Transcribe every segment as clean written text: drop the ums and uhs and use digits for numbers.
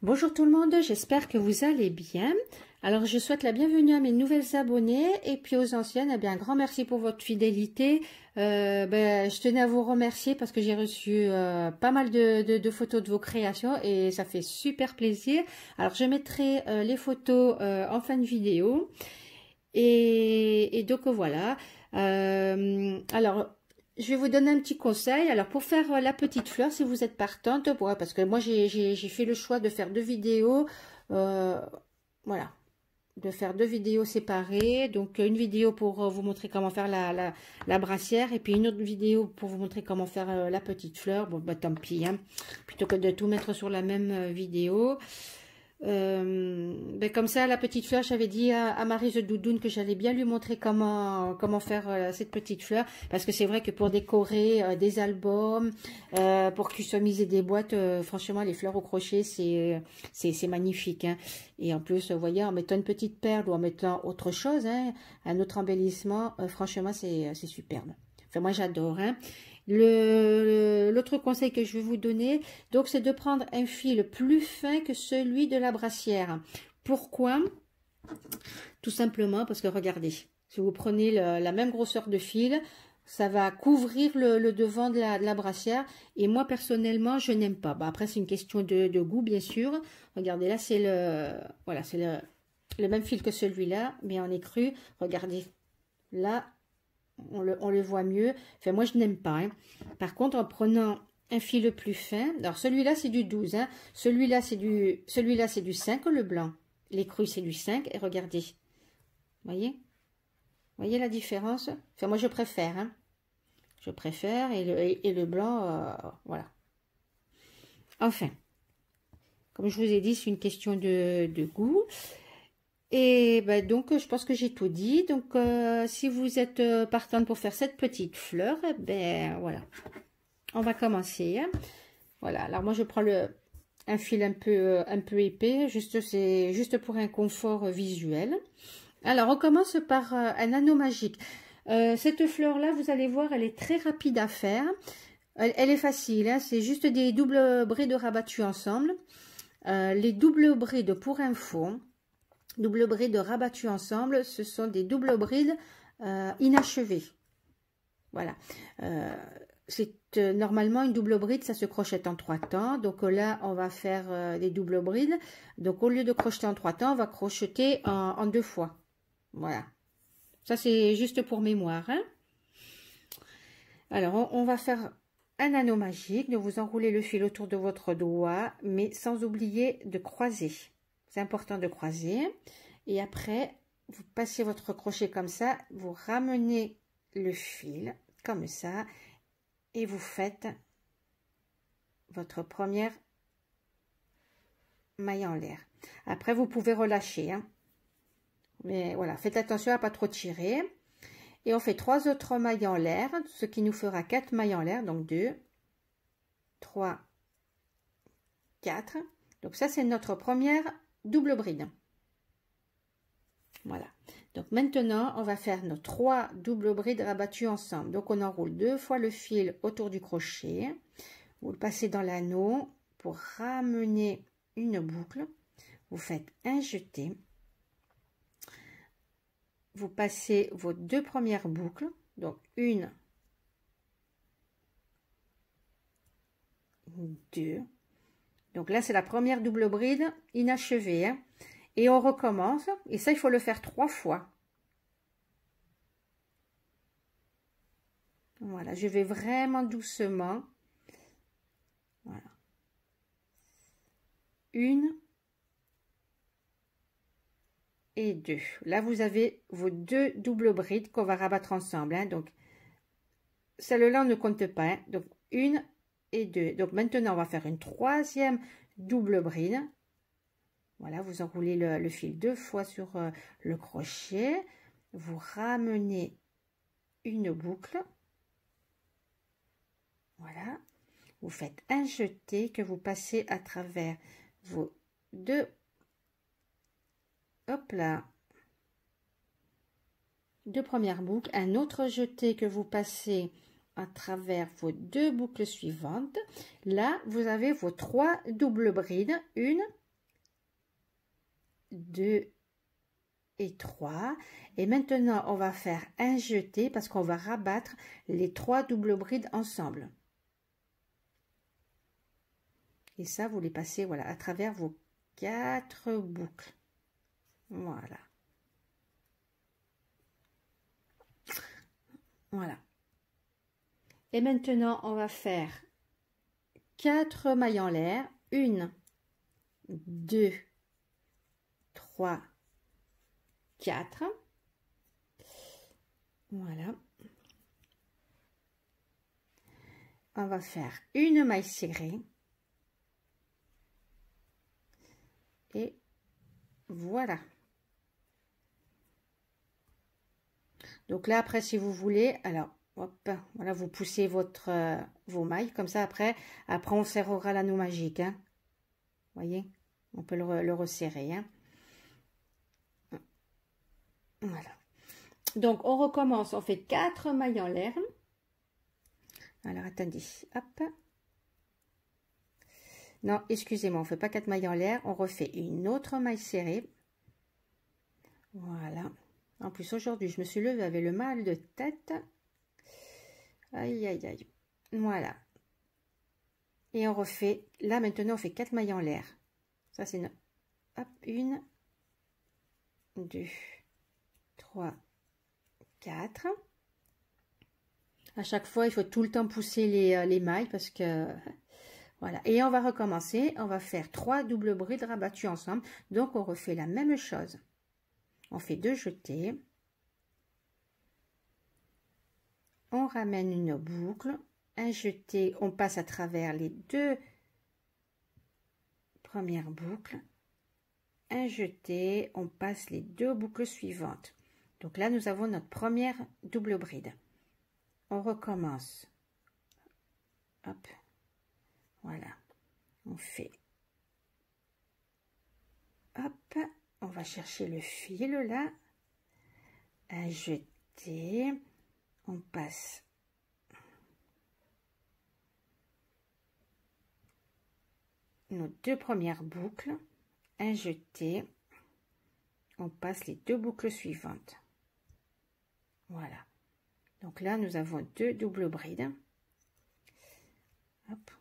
Bonjour tout le monde, j'espère que vous allez bien. Alors je souhaite la bienvenue à mes nouvelles abonnées et puis aux anciennes, eh bien un grand merci pour votre fidélité. Je tenais à vous remercier parce que j'ai reçu pas mal de photos de vos créations et ça fait super plaisir. Alors je mettrai les photos en fin de vidéo et donc voilà. Alors je vais vous donner un petit conseil. Alors, pour faire la petite fleur, si vous êtes partante, parce que moi, j'ai fait le choix de faire deux vidéos. Voilà, de faire deux vidéos séparées. Donc, une vidéo pour vous montrer comment faire la brassière. Et puis, une autre vidéo pour vous montrer comment faire la petite fleur. Bon, bah, tant pis, hein. Plutôt que de tout mettre sur la même vidéo. Comme ça, la petite fleur, j'avais dit à Maryse Doudoune que j'allais bien lui montrer comment faire cette petite fleur, parce que c'est vrai que pour décorer des albums, pour customiser des boîtes, franchement les fleurs au crochet c'est magnifique, hein. Et en plus, vous voyez, en mettant une petite perle ou en mettant autre chose, hein, un autre embellissement, franchement c'est superbe. Enfin moi j'adore, hein. L'autre conseil que je vais vous donner, donc, c'est de prendre un fil plus fin que celui de la brassière. Pourquoi? Tout simplement parce que, regardez, si vous prenez la même grosseur de fil, ça va couvrir le devant de la brassière. Et moi, personnellement, je n'aime pas. Bah, après, c'est une question de goût, bien sûr. Regardez, là, c'est voilà, c'est le même fil que celui-là, mais en écru. Regardez, là, on le voit mieux. Enfin, moi, je n'aime pas, hein. Par contre, en prenant un fil plus fin, alors celui-là, c'est du 12, hein. Celui-là, c'est du 5, le blanc. L'écru, c'est du 5. Et regardez. Voyez la différence? Enfin, moi, je préfère, hein. Je préfère. Et le blanc, voilà. Enfin, comme je vous ai dit, c'est une question de goût. Et ben donc, je pense que j'ai tout dit. Donc, si vous êtes partante pour faire cette petite fleur, eh ben voilà, on va commencer, hein. Voilà, alors moi, je prends un fil un peu épais, c'est juste pour un confort visuel. Alors, on commence par un anneau magique. Cette fleur-là, vous allez voir, elle est très rapide à faire. Elle est facile, hein, c'est juste des doubles brides rabattues ensemble. Les doubles brides, pour info, double bride rabattues ensemble, ce sont des doubles brides inachevées. Voilà. C'est normalement une double bride, ça se crochette en 3 temps. Donc là, on va faire des doubles brides. Donc au lieu de crocheter en 3 temps, on va crocheter en 2 fois. Voilà. Ça, c'est juste pour mémoire, hein. Alors, on va faire un anneau magique. Donc vous enroulez le fil autour de votre doigt, mais sans oublier de croiser. C'est important de croiser. Et après, vous passez votre crochet comme ça. Vous ramenez le fil comme ça. Et vous faites votre première maille en l'air. Après, vous pouvez relâcher, hein. Mais voilà, faites attention à ne pas trop tirer. Et on fait 3 autres mailles en l'air, ce qui nous fera 4 mailles en l'air. Donc 2, 3, 4. Donc ça, c'est notre première double bride. Voilà. Donc maintenant, on va faire nos 3 doubles brides rabattues ensemble. Donc on enroule 2 fois le fil autour du crochet. Vous le passez dans l'anneau pour ramener une boucle. Vous faites un jeté. Vous passez vos 2 premières boucles. Donc 1, 2. Donc là, c'est la première double bride inachevée, hein. Et on recommence. Et ça, il faut le faire 3 fois. Voilà, je vais vraiment doucement. Voilà. 1 et 2. Là, vous avez vos 2 doubles brides qu'on va rabattre ensemble, hein. Donc, celle-là, on ne compte pas, hein. Donc, 1 et 2. Donc, maintenant, on va faire une 3e double bride. Voilà, vous enroulez le fil 2 fois sur le crochet. Vous ramenez une boucle. Voilà. Vous faites un jeté que vous passez à travers vos 2. Hop là. 2 premières boucles. Un autre jeté que vous passez à travers vos 2 boucles suivantes. Là, vous avez vos 3 doubles brides. 1, 2 et 3. Et maintenant, on va faire un jeté parce qu'on va rabattre les 3 doubles brides ensemble. Et ça, vous les passez, voilà, à travers vos 4 boucles. Voilà. Voilà. Et maintenant, on va faire 4 mailles en l'air. 1, 2, 3, 4. Voilà. On va faire une maille serrée. Et voilà. Donc là, après, si vous voulez, alors, hop, voilà, vous poussez vos mailles. Comme ça, après on serrera l'anneau magique. Hein. Voyez, on peut le resserrer. Hein. Voilà. Donc, on recommence. On fait 4 mailles en l'air. Alors, attendez. Hop. Non, excusez-moi, on ne fait pas 4 mailles en l'air. On refait une autre maille serrée. Voilà. En plus, aujourd'hui, je me suis levée avec le mal de tête. Aïe, aïe, aïe. Voilà. Et on refait. Là, maintenant, on fait 4 mailles en l'air. Ça, c'est notre... Hop, 1, 2, 3, 4. À chaque fois, il faut tout le temps pousser les mailles parce que... Voilà. Et on va recommencer. On va faire 3 doubles brides rabattues ensemble. Donc, on refait la même chose. On fait 2 jetés. On ramène une boucle. Un jeté. On passe à travers les 2 premières boucles. Un jeté. On passe les 2 boucles suivantes. Donc là, nous avons notre première double bride. On recommence. Hop. Voilà. On fait. Hop. On va chercher le fil là. Un jeté. On passe. Nos 2 premières boucles. Un jeté. On passe les 2 boucles suivantes. Voilà. Donc là, nous avons 2 doubles brides. Hop.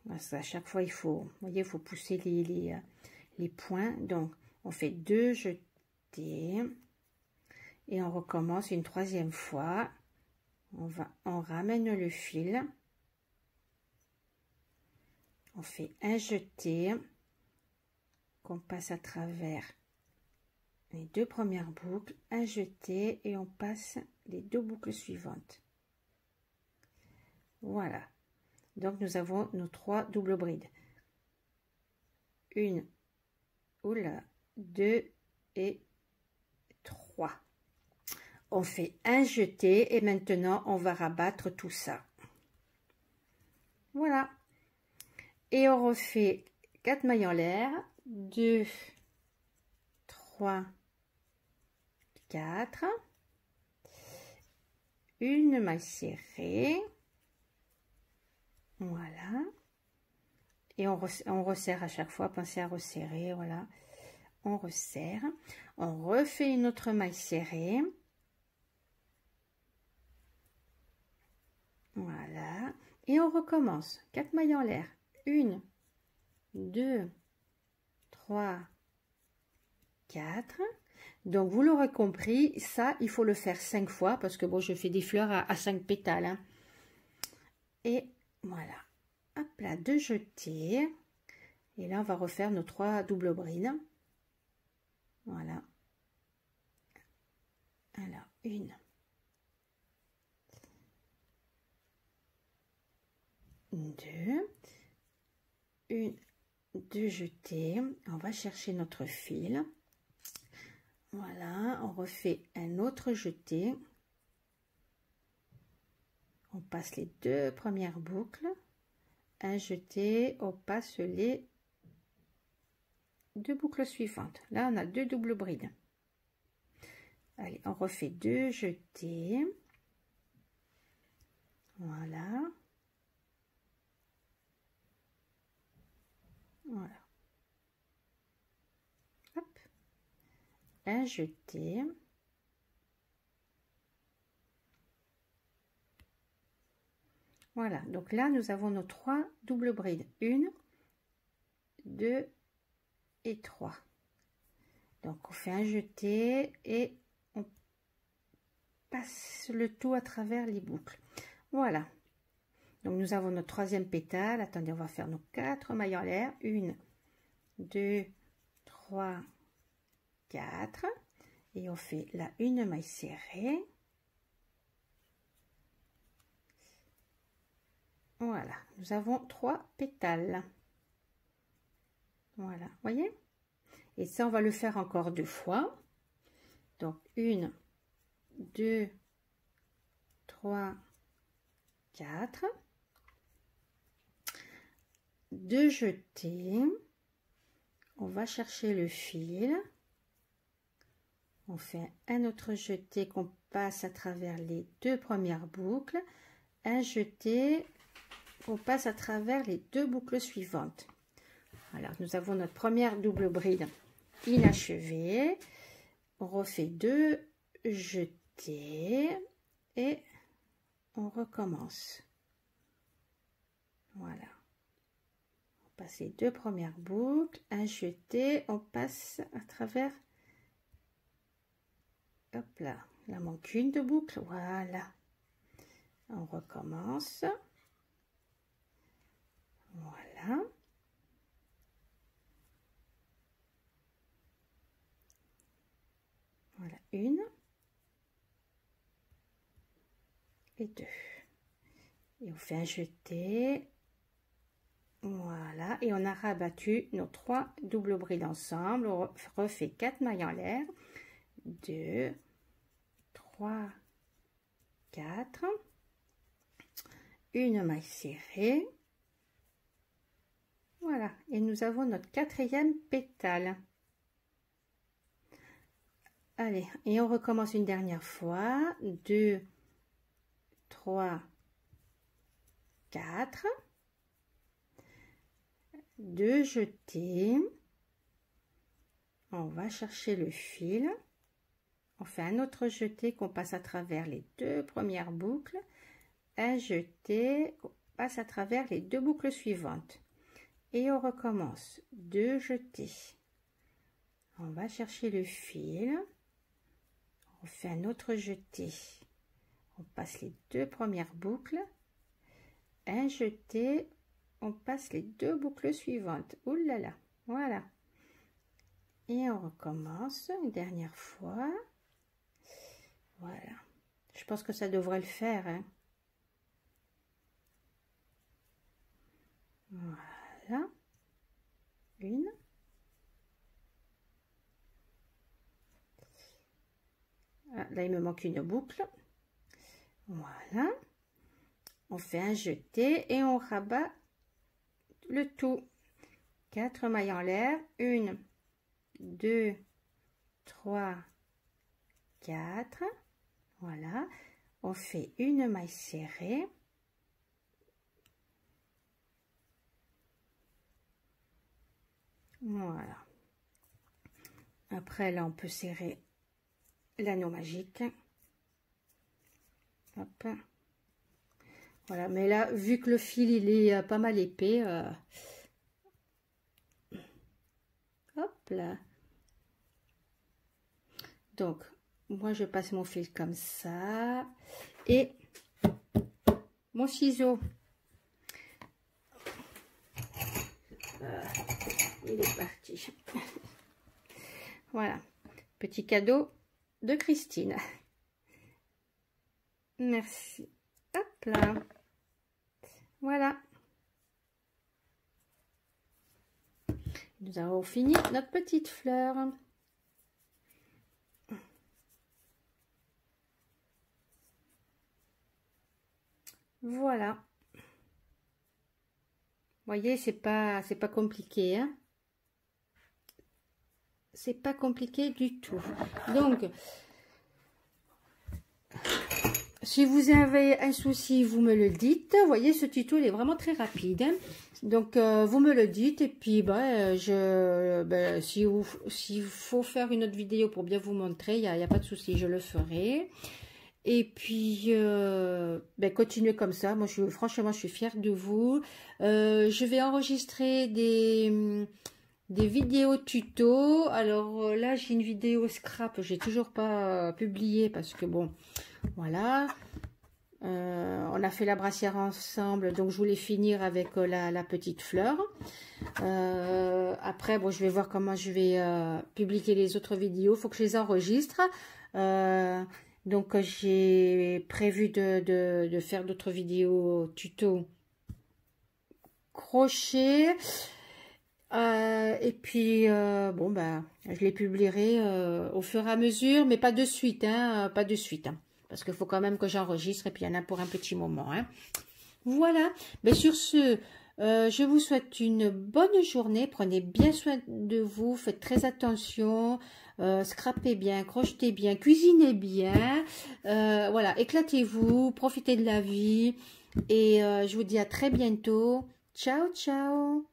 À chaque fois, il faut, vous voyez, il faut pousser les points. Donc, on fait 2 jetés. Et on recommence une 3e fois. On ramène le fil. On fait un jeté. Qu'on passe à travers les 2 premières boucles. Un jeté et on passe les 2 boucles suivantes. Voilà. Donc, nous avons nos 3 doubles brides. 1, oula, 2 et 3. On fait un jeté et maintenant, on va rabattre tout ça. Voilà. Et on refait 4 mailles en l'air. 2, 3, 4. Une maille serrée. Voilà. Et on resserre à chaque fois. Pensez à resserrer. Voilà. On resserre. On refait une autre maille serrée. Voilà. Et on recommence. 4 mailles en l'air. 1, 2, 3, 4. Donc, vous l'aurez compris, ça, il faut le faire 5 fois parce que, bon, je fais des fleurs à 5 pétales. Hein. Et voilà. Hop là, 2 jetés. Et là, on va refaire nos 3 doubles brides. Voilà. Alors, 1. 2. 2 jetés. On va chercher notre fil. Voilà, on refait un autre jeté. On passe les 2 premières boucles. Un jeté, on passe les 2 boucles suivantes. Là, on a 2 doubles brides. Allez, on refait 2 jetés. Voilà. Voilà. Hop. un jeté. Voilà, donc là nous avons nos 3 doubles brides, 1, 2 et 3. Donc on fait un jeté et on passe le tout à travers les boucles. Voilà, donc nous avons notre troisième pétale. Attendez, on va faire nos 4 mailles en l'air, 1, 2, 3, 4, et on fait la une maille serrée. Voilà, nous avons 3 pétales. Voilà, voyez, et ça on va le faire encore 2 fois. Donc 1, 2, 3, 4, 2 jetés, on va chercher le fil, on fait un autre jeté qu'on passe à travers les 2 premières boucles, un jeté, on passe à travers les 2 boucles suivantes. Alors nous avons notre première double bride inachevée, on refait 2 jetés et on recommence. Voilà, on passe les 2 premières boucles, un jeté, on passe à travers, hop là, il en manque une de boucle, voilà, on recommence, voilà. Voilà, 1 et 2. Et on fait un jeté. Voilà, et on a rabattu nos 3 doubles brides ensemble. On refait 4 mailles en l'air. 2, 3, 4. Une maille serrée. Voilà, et nous avons notre 4e pétale. Allez, et on recommence une dernière fois. 2, 3, 4. 2 jetés. On va chercher le fil. On fait un autre jeté qu'on passe à travers les 2 premières boucles. Un jeté qu'on passe à travers les 2 boucles suivantes. Et on recommence. 2 jetés. On va chercher le fil. On fait un autre jeté, on passe les 2 premières boucles, un jeté, on passe les 2 boucles suivantes. Ouh là là, voilà. Et on recommence une dernière fois. Voilà. Je pense que ça devrait le faire, hein. Voilà. Une. Ah, là, il me manque une boucle. Voilà. On fait un jeté et on rabat le tout. 4 mailles en l'air. 1, 2, 3, 4. Voilà. On fait une maille serrée. Voilà. Après, là, on peut serrer l'anneau magique. Hop. Voilà, mais là, vu que le fil, il est pas mal épais, hop là. Donc, moi, je passe mon fil comme ça. Et mon ciseau. Il est parti. Voilà. Petit cadeau de Christine. Merci. Hop là. Voilà. Nous avons fini notre petite fleur. Voilà. Vous voyez, c'est pas compliqué, hein. C'est pas compliqué du tout. Donc, Si vous avez un souci, vous me le dites. Vous voyez, ce tuto, il est vraiment très rapide. Hein. Donc, vous me le dites. Et puis, s'il faut faire une autre vidéo pour bien vous montrer, il n'y a pas de souci, je le ferai. Et puis, continuez comme ça. Moi, franchement, je suis fière de vous. Je vais enregistrer des vidéos tuto. Alors là, j'ai une vidéo scrap. J'ai toujours pas publié parce que bon... Voilà, on a fait la brassière ensemble, donc je voulais finir avec la petite fleur. Après, bon, je vais voir comment je vais publier les autres vidéos. Il faut que je les enregistre. Donc, j'ai prévu de faire d'autres vidéos tuto crochet. Et puis, je les publierai au fur et à mesure, mais pas de suite, hein, pas de suite. Hein. Parce qu'il faut quand même que j'enregistre et puis il y en a pour un petit moment. Hein. Voilà. Mais sur ce, je vous souhaite une bonne journée. Prenez bien soin de vous. Faites très attention. Scrapez bien, crochetez bien, cuisinez bien. Voilà, éclatez-vous. Profitez de la vie. Et je vous dis à très bientôt. Ciao, ciao.